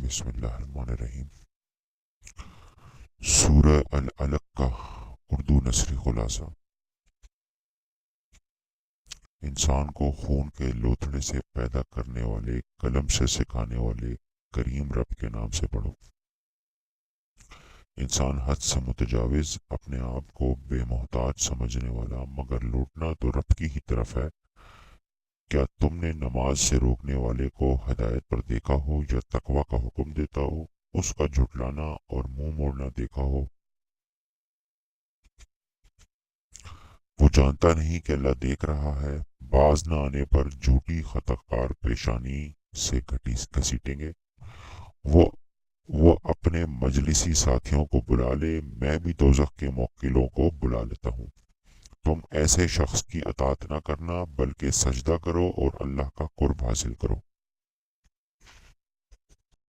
بسم اللہ الرحمن الرحیم۔ سورہ العلق کا اردو نثری خلاصہ۔ انسان کو خون کے لوتھڑے سے پیدا کرنے والے، قلم سے سکھانے والے کریم رب کے نام سے پڑھو۔ انسان حد سے متجاوز، اپنے آپ کو بے محتاج سمجھنے والا، مگر لوٹنا تو رب کی ہی طرف ہے۔ کیا تم نے نماز سے روکنے والے کو ہدایت پر دیکھا ہو، یا تقوی کا حکم دیتا ہو اس کا جھٹلانا اور منہ موڑنا دیکھا ہو؟ وہ جانتا نہیں کہ اللہ دیکھ رہا ہے۔ باز نہ آنے پر جھوٹی خطاکار پیشانی سے گھسیٹیں گے۔ وہ اپنے مجلسی ساتھیوں کو بلا لے، میں بھی دوزخ کے موکلوں کو بلا لیتا ہوں۔ تم ایسے شخص کی اطاعت نہ کرنا، بلکہ سجدہ کرو اور اللہ کا قرب حاصل کرو۔